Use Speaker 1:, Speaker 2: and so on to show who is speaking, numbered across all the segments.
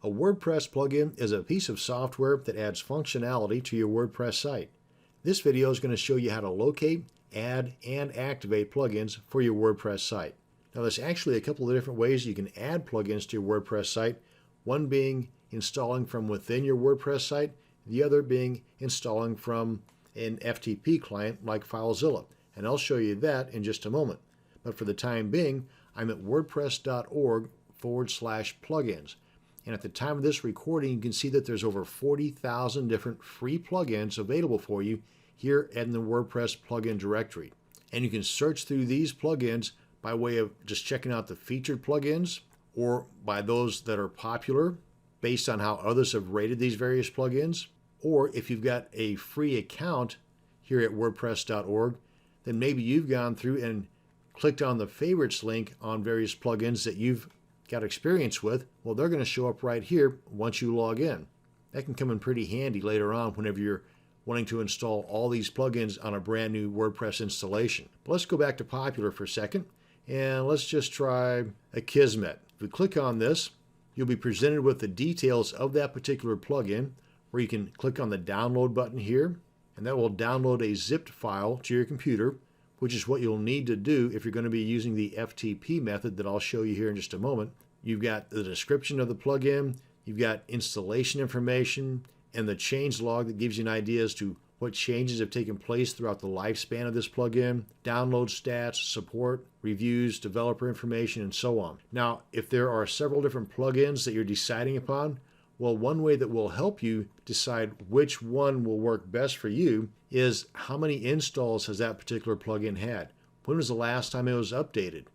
Speaker 1: A WordPress plugin is a piece of software that adds functionality to your WordPress site. This video is going to show you how to locate, add, and activate plugins for your WordPress site. Now there's actually a couple of different ways you can add plugins to your WordPress site, one being installing from within your WordPress site, the other being installing from an FTP client like FileZilla, and I'll show you that in just a moment. But for the time being, I'm at wordpress.org/plugins. And at the time of this recording, you can see that there's over 40,000 different free plugins available for you here in the WordPress plugin directory. And you can search through these plugins by way of just checking out the featured plugins or by those that are popular based on how others have rated these various plugins. Or if you've got a free account here at wordpress.org, then maybe you've gone through and clicked on the favorites link on various plugins that you've got experience with. Well, they're going to show up right here once you log in. That can come in pretty handy later on whenever you're wanting to install all these plugins on a brand new WordPress installation. But let's go back to popular for a second, and let's just try Akismet. If we click on this, you'll be presented with the details of that particular plugin, where you can click on the download button here, and that will download a zipped file to your computer, which is what you'll need to do if you're going to be using the FTP method that I'll show you here in just a moment. You've got the description of the plugin, you've got installation information, and the change log that gives you an idea as to what changes have taken place throughout the lifespan of this plugin, download stats, support, reviews, developer information, and so on. Now, if there are several different plugins that you're deciding upon, well, one way that will help you decide which one will work best for you is how many installs has that particular plugin had? When was the last time it was updated?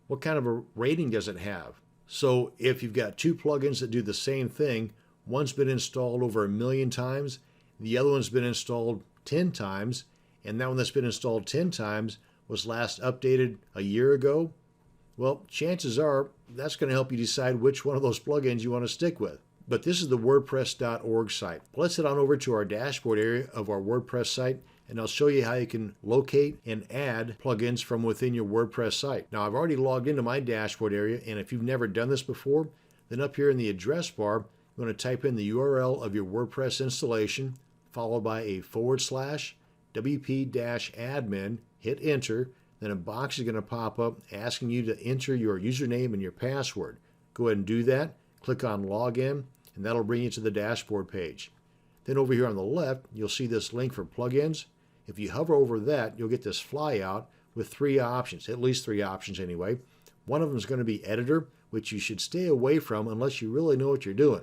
Speaker 1: What kind of a rating does it have? So if you've got two plugins that do the same thing, one's been installed over 1 million times, the other one's been installed 10 times, and that one that's been installed 10 times was last updated a year ago, well, chances are that's going to help you decide which one of those plugins you want to stick with. But this is the wordpress.org site. Let's head on over to our dashboard area of our WordPress site, and I'll show you how you can locate and add plugins from within your WordPress site. Now, I've already logged into my dashboard area, and if you've never done this before, then up here in the address bar, you want to type in the URL of your WordPress installation, followed by a /wp-admin, hit enter, then a box is going to pop up asking you to enter your username and your password. Go ahead and do that. Click on Login, and that'll bring you to the dashboard page. Then over here on the left, you'll see this link for plugins. If you hover over that, you'll get this flyout with 3 options, at least 3 options anyway. One of them is going to be Editor, which you should stay away from unless you really know what you're doing.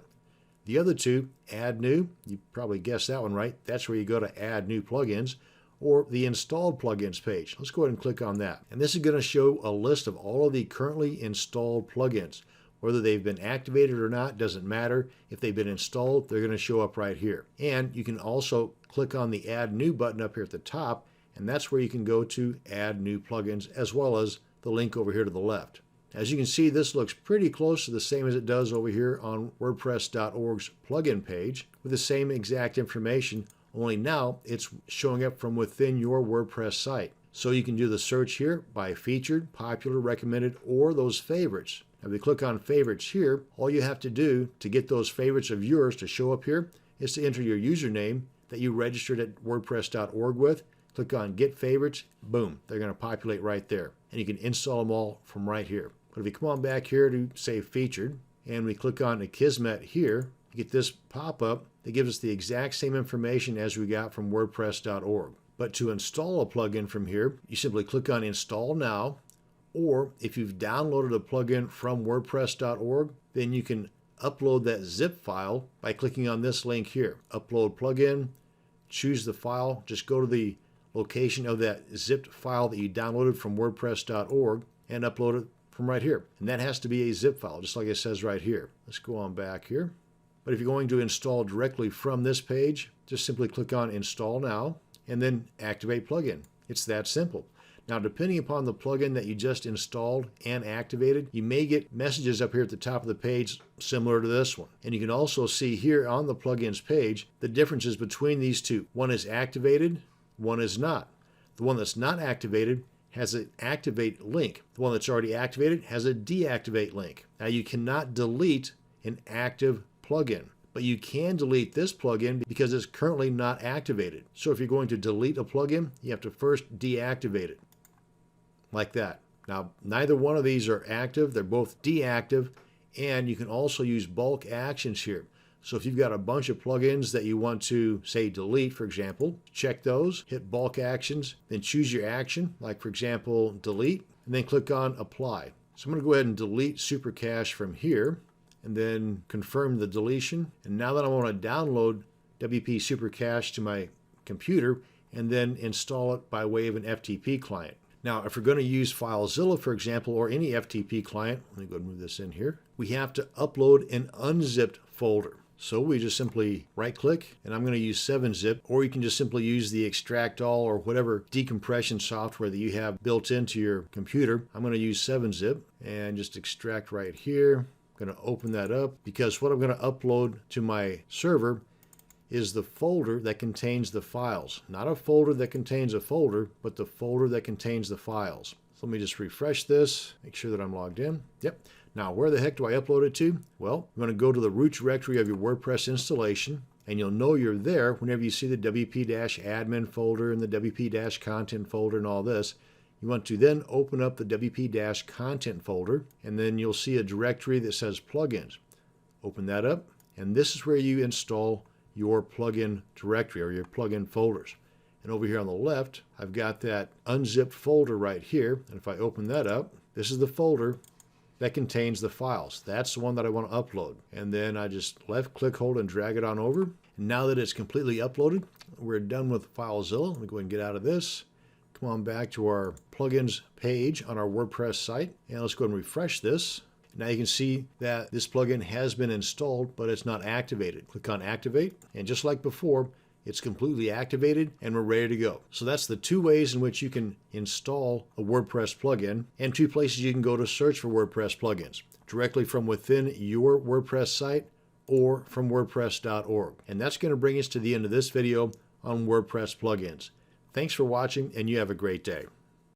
Speaker 1: The other 2, Add New, you probably guessed that one right. That's where you go to add new plugins, or the Installed Plugins page. Let's go ahead and click on that. And this is going to show a list of all of the currently installed plugins. Whether they've been activated or not doesn't matter. If they've been installed, they're going to show up right here. And you can also click on the Add New button up here at the top, and that's where you can go to add new plugins, as well as the link over here to the left. As you can see, this looks pretty close to the same as it does over here on WordPress.org's plugin page, with the same exact information, only now it's showing up from within your WordPress site. So you can do the search here by featured, popular, recommended, or those favorites. Now, if we click on favorites here, all you have to do to get those favorites of yours to show up here is to enter your username that you registered at wordpress.org with. Click on Get Favorites. Boom, they're going to populate right there. And you can install them all from right here. But if we come on back here to say Featured, and we click on Akismet here, you get this pop-up that gives us the exact same information as we got from wordpress.org. But to install a plugin from here, you simply click on Install Now, or if you've downloaded a plugin from wordpress.org, then you can upload that zip file by clicking on this link here. Upload plugin, choose the file, just go to the location of that zipped file that you downloaded from wordpress.org and upload it from right here. And that has to be a zip file, just like it says right here. Let's go on back here. But if you're going to install directly from this page, just simply click on Install Now and then activate plugin. It's that simple. Now, depending upon the plugin that you just installed and activated, you may get messages up here at the top of the page similar to this one. And you can also see here on the plugins page the differences between these two. One is activated, one is not. The one that's not activated has an activate link. The one that's already activated has a deactivate link. Now, you cannot delete an active plugin. But you can delete this plugin because it's currently not activated. So if you're going to delete a plugin, you have to first deactivate it, like that. Now, neither one of these are active. They're both deactive, and you can also use bulk actions here. So if you've got a bunch of plugins that you want to, say, delete, for example, check those, hit bulk actions, then choose your action, like, for example, delete, and then click on apply. So I'm going to go ahead and delete Supercache from here, and then confirm the deletion. And now that I want to download WP Supercache to my computer and then install it by way of an FTP client. Now, if we're going to use FileZilla, for example, or any FTP client, let me go ahead and move this in here, we have to upload an unzipped folder. So we just simply right-click, and I'm going to use 7-zip, or you can just simply use the extract all or whatever decompression software that you have built into your computer. I'm going to use 7-zip and just extract right here. I'm going to open that up because what I'm going to upload to my server is the folder that contains the files. Not a folder that contains a folder, but the folder that contains the files. So let me just refresh this, make sure that I'm logged in. Yep. Now, where the heck do I upload it to? Well, I'm going to go to the root directory of your WordPress installation, and you'll know you're there whenever you see the WP-admin folder and the WP-content folder and all this. You want to then open up the WP-content folder, and then you'll see a directory that says plugins. Open that up, and this is where you install your plugin directory or your plugin folders. And over here on the left, I've got that unzipped folder right here. And if I open that up, this is the folder that contains the files. That's the one that I want to upload. And then I just left click, hold, and drag it on over. And now that it's completely uploaded, we're done with FileZilla. Let me go ahead and get out of this. Come on back to our plugins page on our WordPress site. And let's go ahead and refresh this. Now you can see that this plugin has been installed, but it's not activated. Click on activate, and just like before, it's completely activated and we're ready to go. So that's the two ways in which you can install a WordPress plugin, and two places you can go to search for WordPress plugins, directly from within your WordPress site or from wordpress.org. And that's going to bring us to the end of this video on WordPress plugins. Thanks for watching, and you have a great day.